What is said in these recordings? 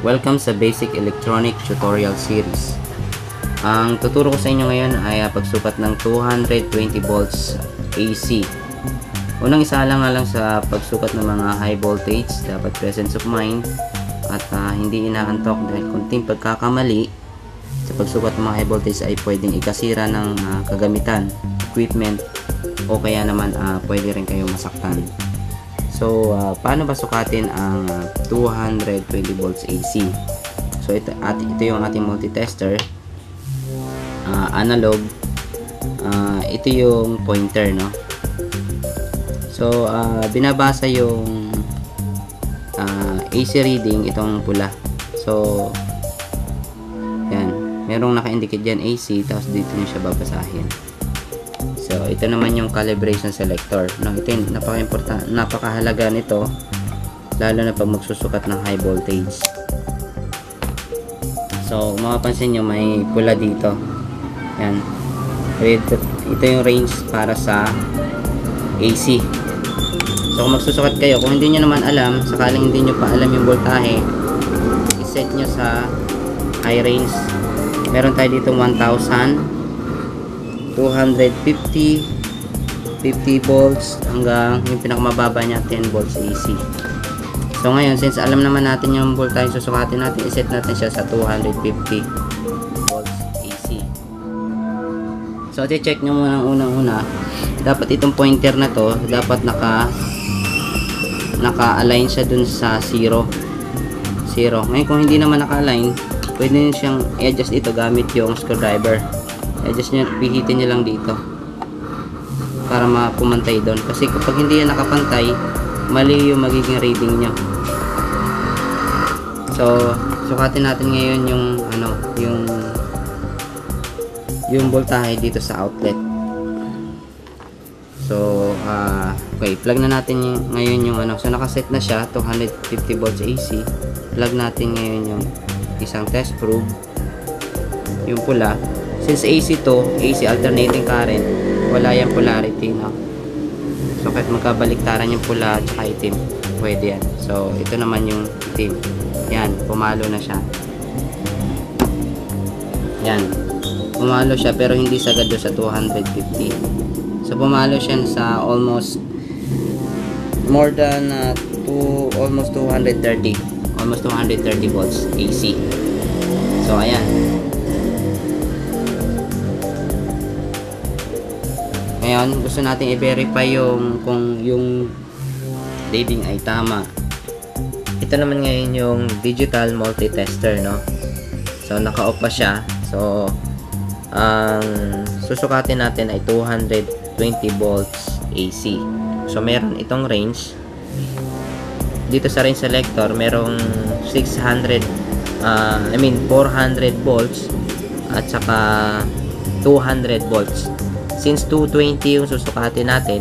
Welcome sa Basic Electronic Tutorial Series. Ang tuturo ko sa inyo ngayon ay pagsukat ng 220 volts AC. Unang isa lang sa pagsukat ng mga high voltage, dapat presence of mind at hindi inaantok dahil kunting pagkakamali sa pagsukat ng mga high voltage ay pwedeng ikasira ng kagamitan, equipment, o kaya naman pwede rin kayong masaktan. So, paano ba sukatin ang 220 volts AC? So, ito yung ating multitester. Analog. Ito yung pointer, no? So, binabasa yung AC reading, itong pula. So, yan. Merong naka-indicate dyan AC, tapos dito nyo siya babasahin. So, ito naman yung calibration selector. No, ito yung napakahalaga nito, lalo na pag magsusukat ng high voltage. So, mapapansin nyo may pula dito. Yan. Ito yung range para sa AC. So, kung magsusukat kayo, kung hindi nyo naman alam, sakaling hindi nyo pa alam yung voltahe, iset nyo sa high range. Meron tayo dito 1,000, 250, 50 volts, hanggang yung pinakamababa niya 10 volts AC. So ngayon, since alam naman natin yung voltage susukatin natin, iset natin siya sa 250 volts AC. So i-check nyo muna ang unang-una, dapat itong pointer na to, dapat naka-align siya dun sa 0. Ngayon kung hindi naman naka-align, pwede nyo siyang i-adjust ito gamit yung screwdriver. I-adjust nyo, pihitin nyo lang dito para mapumantay doon, kasi kapag hindi yan nakapantay, mali yung magiging reading nyo. So, sukatin natin ngayon yung voltahe dito sa outlet. So, okay, plug na natin ngayon yung so nakaset na siya 250 volts AC. Plug natin ngayon yung isang test probe, yung pula. Since AC to, AC alternating current, wala yung polarity, no? So kahit magkabaliktaran yung pula at itim, pwede yan. So ito naman yung itim. Yan, pumalo na siya. Yan, pumalo siya pero hindi sagad doon sa 250. So pumalo siya sa almost more than almost 230 volts AC. So ayan. Ngayon, gusto natin i-verify kung yung reading ay tama. Ito naman ngayon yung digital multitester, no? So, naka-off pa siya. So, ang susukatin natin ay 220 volts AC. So, meron itong range. Dito sa range selector, merong 400 volts at saka 200 volts. Since 220 yung susukatin natin,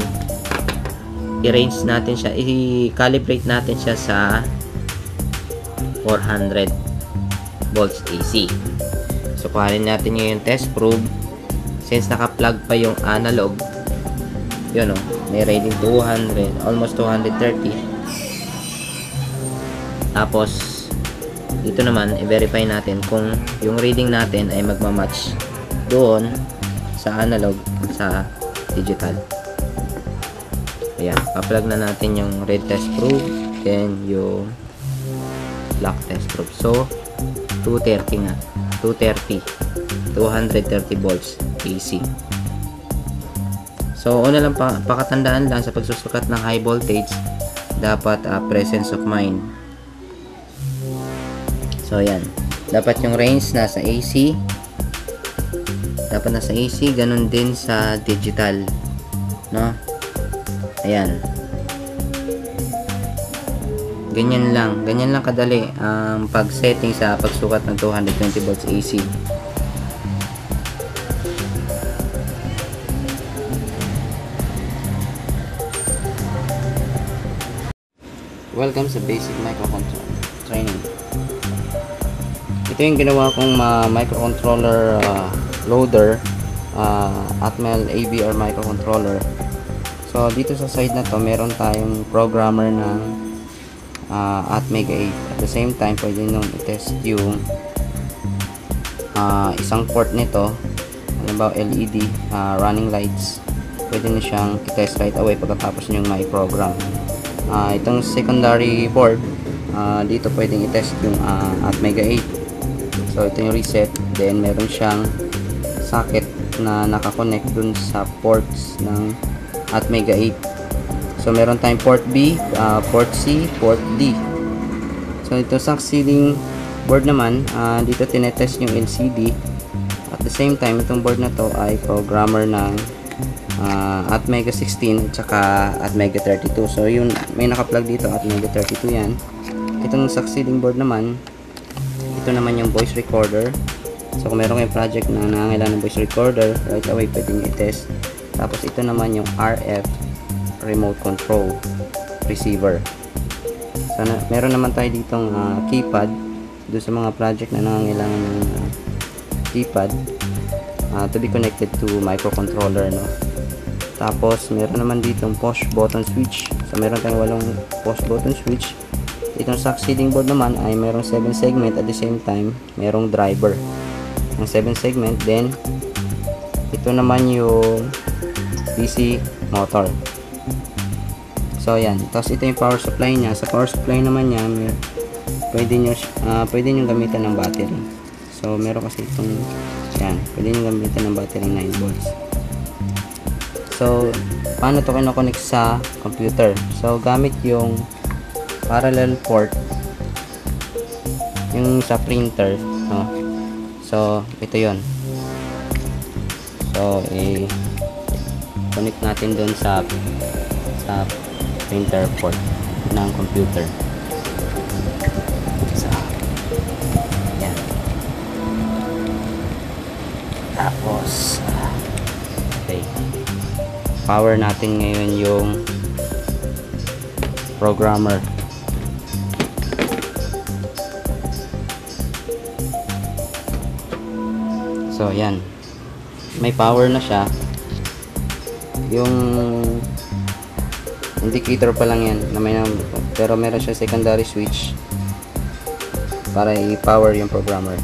i-range natin siya, i-calibrate natin siya sa 400 volts AC. So, kuhanin natin yung test probe. Since naka-plug pa yung analog, yun o, may reading 200, almost 230. Tapos, dito naman, i-verify natin kung yung reading natin ay magmamatch doon sa analog sa digital. Ayan, pa-plug na natin yung red test probe, then yung black test probe. So 230 nga, 230 volts AC. So una lang pakatandaan lang sa pagsusukat ng high voltage, dapat presence of mind. So ayan, dapat yung range nasa AC, ganun din sa digital, no? Ayan, ganyan lang kadali ang pag-setting sa pagsukat ng 220 volts AC. Welcome sa Basic Microcontroller Training. Ito yung ginawa kong microcontroller loader, Atmel AVR microcontroller. So dito sa side na to, meron tayong programmer ng Atmega 8. At the same time, pwede nyo i-test yung isang port nito, halimbawa LED running lights. Pwede nyo siyang i-test right away pagkatapos nyo mai-program. Itong secondary board, dito pwedeng i-test yung Atmega 8. So ito yung reset, then meron siyang socket na nakakonect dun sa ports ng Atmega 8. So meron tayong port B, port C, port D. So ito succeeding board naman, dito tinetest yung LCD. At the same time, itong board na to ay programmer ng Atmega 16 at saka Atmega 32. So yun, may naka-plug dito, Atmega 32 yan. Itong succeeding board naman, ito naman yung voice recorder. So kung meron kayong project na nangangailangan ng voice recorder, right away pwede nyo i-test. Tapos ito naman yung RF remote control receiver. So meron naman tayo ditong keypad doon sa mga project na nangangailangan ng keypad to be connected to microcontroller, no? Tapos meron naman ditong push button switch. So meron tayong 8 push button switch. Itong succeeding board naman ay merong 7 segment, at the same time merong driver ng 7 segment. Then ito naman yung DC motor. So ayan, tapos ito yung power supply niya. Sa power supply naman niya, pwede nyo gamitan ng battery. So meron kasi itong yan, pwede nyo gamitan ng battery 9 volts. So paano to kinoconnect sa computer? So gamit yung parallel port, yung sa printer, no? So ito yon. So connect natin doon sa printer port ng computer. So yan. Tapos okay, power natin ngayon yung programmer. So yan, may power na siya. Yung indicator pa lang yan na may number, pero meron siya secondary switch para i-power yung programmer.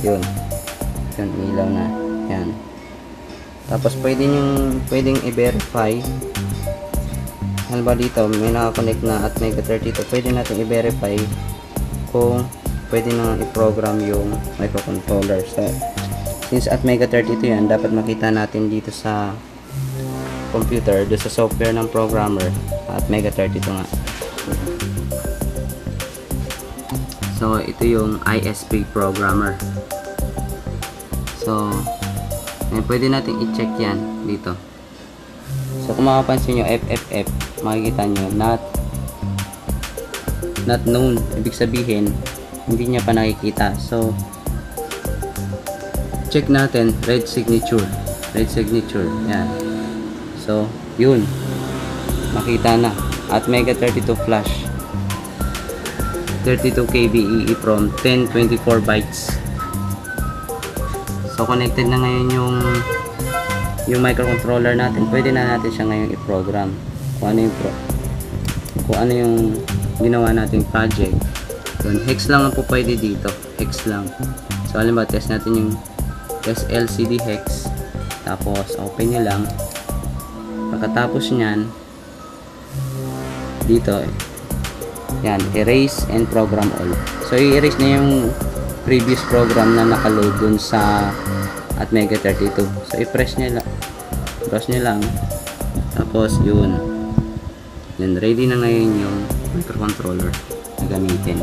Yun ilaw na yan. Tapos pwedeng i-verify. Halimbawa dito may naka-connect na Atmega 32, pwede natin i-verify kung pwede nang i-program yung microcontroller. So since Atmega 32 yan, dapat makita natin dito sa computer, doon sa software ng programmer, Atmega 32 nga. So ito yung ISP programmer. So pwede natin i-check yan dito. So kung makapansin nyo, FFF, makikita nyo not known, ibig sabihin hindi niya pa nakikita. So check natin, red signature, yan. So yun, makita na Atmega 32 flash, 32 KB EEPROM, 1024 bytes. So connected na ngayon yung microcontroller natin. Pwede na natin siya ngayon i-program kung ano yung ginawa nating project. Yun, hex lang ang po pwede dito, hex lang. So halimbawa test natin yung LCD hex, tapos open nyo lang. Pagkatapos nyan dito, yan, erase and program all. So i-erase na yung previous program na nakaload dun sa Atmega 32. So i-press nyo lang, browse nyo lang, tapos yun, ready na ngayon yung microcontroller na gamitin.